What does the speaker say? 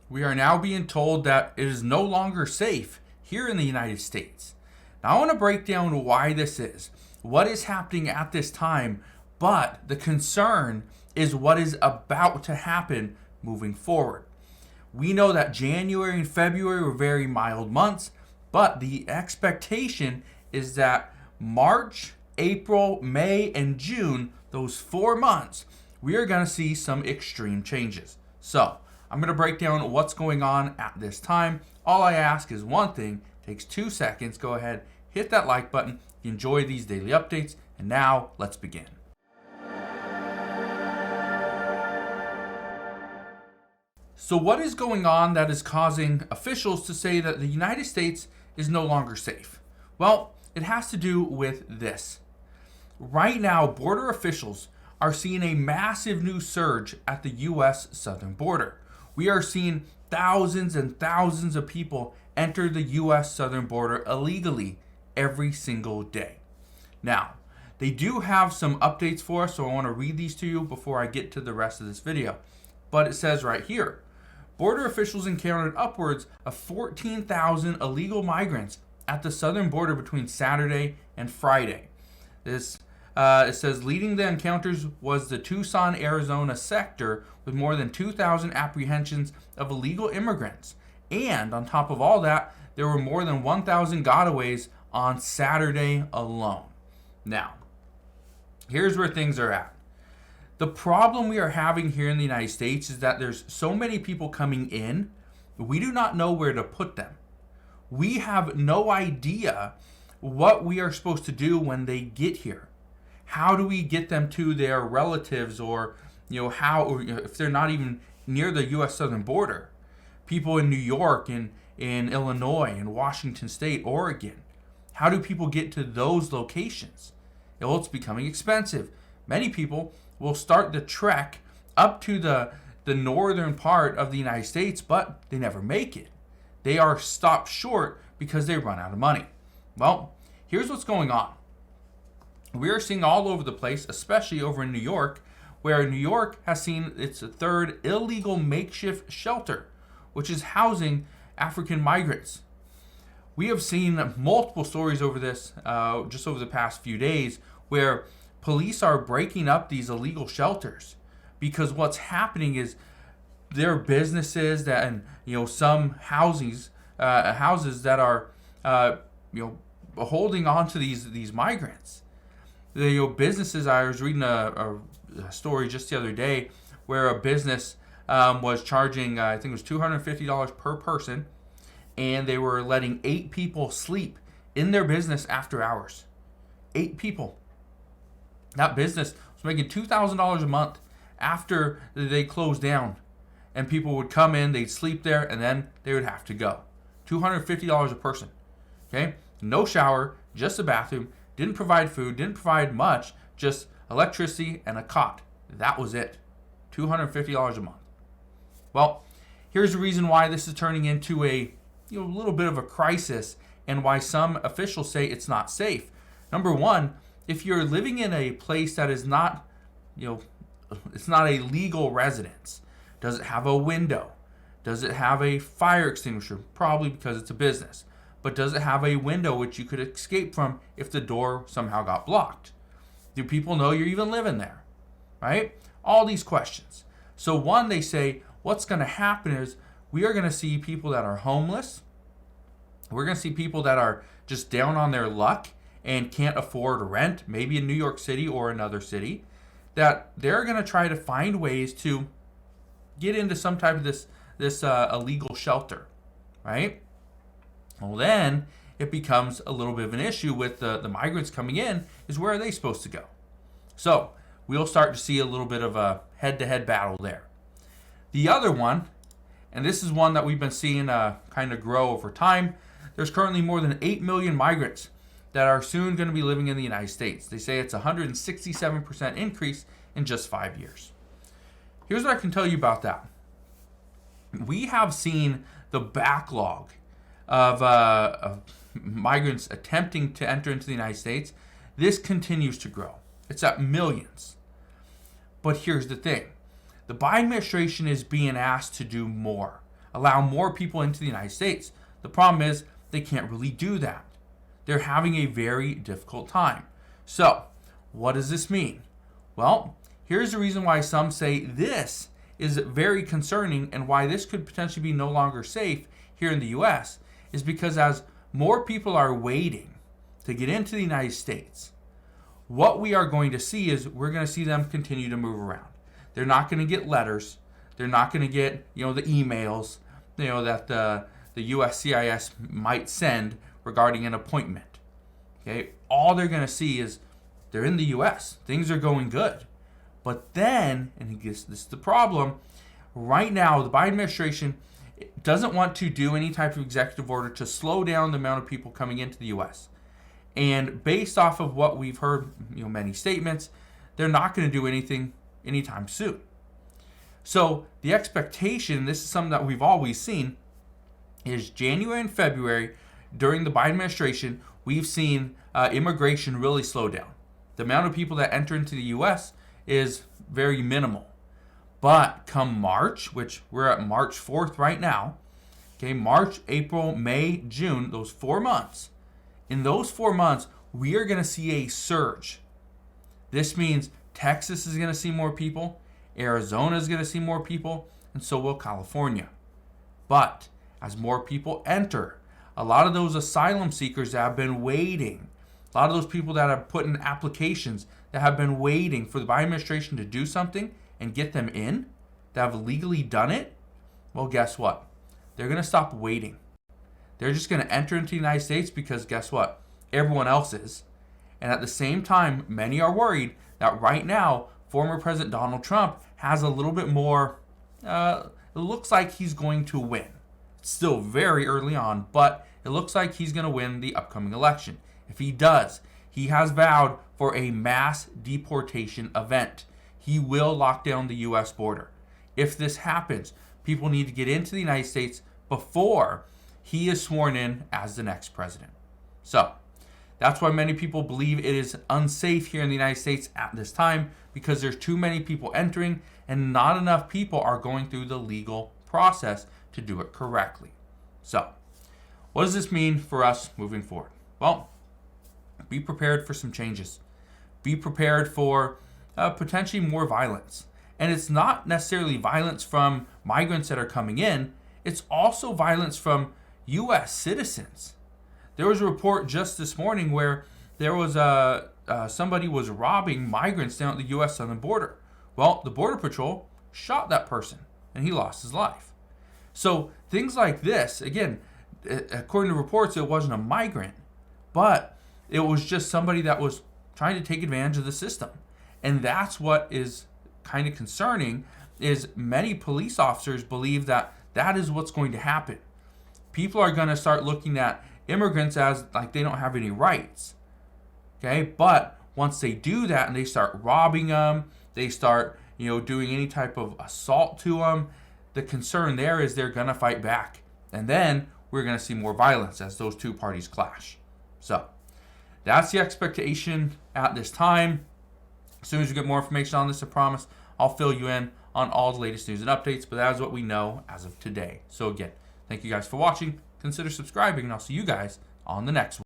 we are now being told that it is no longer safe here in the United States. Now, I want to break down why this is, what is happening at this time, but the concern is what is about to happen moving forward. We know that January and February were very mild months, but the expectation is that March, April, May, and June, those 4 months, we are going to see some extreme changes. So, I'm going to break down what's going on at this time. All I ask is one thing, takes 2 seconds. Go ahead, hit that like button if you enjoy these daily updates. And now, let's begin. So what is going on that is causing officials to say that the United States is no longer safe? Well, it has to do with this. Right now, border officials are seeing a massive new surge at the U.S. southern border. We are seeing thousands and thousands of people enter the U.S. southern border illegally every single day. Now, they do have some updates for us, so I want to read these to you before I get to the rest of this video. But it says right here, border officials encountered upwards of 14,000 illegal migrants at the southern border between Saturday and Friday. It says leading the encounters was the Tucson, Arizona sector with more than 2,000 apprehensions of illegal immigrants. And on top of all that, there were more than 1,000 gotaways on Saturday alone. Now, here's where things are at. The problem we are having here in the United States is that there's so many people coming in, we do not know where to put them. We have no idea what we are supposed to do when they get here. How do we get them to their relatives, or if they're not even near the U.S. southern border? People in New York, in Illinois, in Washington State, Oregon. How do people get to those locations? Well, it's becoming expensive. Many people will start the trek up to the northern part of the United States, but they never make it. They are stopped short because they run out of money. Well, here's what's going on. We are seeing all over the place, especially over in New York, where New York has seen its third illegal makeshift shelter, which is housing African migrants. We have seen multiple stories over this just over the past few days where police are breaking up these illegal shelters because what's happening is there are businesses that, and some houses that are holding on to these migrants. The businesses, I was reading a story just the other day where a business was charging, I think it was $250 per person, and they were letting 8 people sleep in their business after hours. 8 people. That business was making $2,000 a month after they closed down. And people would come in, they'd sleep there, and then they would have to go. $250 a person. Okay? No shower, just a bathroom. Didn't provide food, didn't provide much, just electricity and a cot. That was it. $250 a month. Well, here's the reason why this is turning into a little bit of a crisis and why some officials say it's not safe. Number one, if you're living in a place that is not, it's not a legal residence, does it have a window? Does it have a fire extinguisher? Probably because it's a business. But does it have a window which you could escape from if the door somehow got blocked? Do people know you're even living there? Right? All these questions. So one, they say, what's going to happen is we are going to see people that are homeless. We're going to see people that are just down on their luck and can't afford rent, maybe in New York City or another city, that they're going to try to find ways to get into some type of this illegal shelter, right? Well, then it becomes a little bit of an issue with the migrants coming in, is where are they supposed to go? So we'll start to see a little bit of a head-to-head battle there. The other one, and this is one that we've been seeing kind of grow over time, there's currently more than 8 million migrants that are soon going to be living in the United States. They say it's a 167% increase in just 5 years. Here's what I can tell you about that. We have seen the backlog of migrants attempting to enter into the United States. This continues to grow. It's at millions. But here's the thing. The Biden administration is being asked to do more. allow more people into the United States. The problem is they can't really do that. They're having a very difficult time. So, what does this mean? Well, here's the reason why some say this is very concerning and why this could potentially be no longer safe here in the US is because as more people are waiting to get into the United States, what we are going to see is we're going to see them continue to move around. They're not going to get letters. They're not going to get, the emails, that the USCIS might send regarding an appointment. Okay? All they're going to see is they're in the US. Things are going good. But then, and this is the problem, right now the Biden administration doesn't want to do any type of executive order to slow down the amount of people coming into the US. And based off of what we've heard, many statements, they're not going to do anything anytime soon. So the expectation, this is something that we've always seen, is January and February during the Biden administration, we've seen immigration really slow down. The amount of people that enter into the U.S. is very minimal. But come March, which we're at March 4th right now, okay, March, April, May, June, those 4 months, in those 4 months, we are going to see a surge. This means Texas is going to see more people, Arizona is going to see more people, and so will California. But as more people enter, a lot of those asylum seekers that have been waiting, a lot of those people that have put in applications that have been waiting for the Biden administration to do something and get them in, that have legally done it, well, guess what? They're going to stop waiting. They're just going to enter into the United States because guess what? Everyone else is. And at the same time, many are worried that right now, former President Donald Trump has a little bit more, it looks like he's going to win. It's still very early on, but it looks like he's going to win the upcoming election. If he does, he has vowed for a mass deportation event. He will lock down the U.S. border. If this happens, people need to get into the United States before he is sworn in as the next president. So, that's why many people believe it is unsafe here in the United States at this time because there's too many people entering and not enough people are going through the legal process to do it correctly. So, what does this mean for us moving forward? Well, be prepared for some changes. Be prepared for potentially more violence. And it's not necessarily violence from migrants that are coming in. It's also violence from U.S. citizens. There was a report just this morning where there was somebody was robbing migrants down at the U.S. southern border. Well, the Border Patrol shot that person, and he lost his life. So things like this, again, according to reports, it wasn't a migrant, but it was just somebody that was trying to take advantage of the system. And that's what is kind of concerning, is many police officers believe that that is what's going to happen. People are going to start looking at immigrants as like they don't have any rights. Okay, but once they do that and they start robbing them, they start, doing any type of assault to them, the concern there is they're going to fight back. And then we're going to see more violence as those two parties clash. So that's the expectation at this time. As soon as we get more information on this, I promise, I'll fill you in on all the latest news and updates, but that is what we know as of today. So again, thank you guys for watching. Consider subscribing, and I'll see you guys on the next one.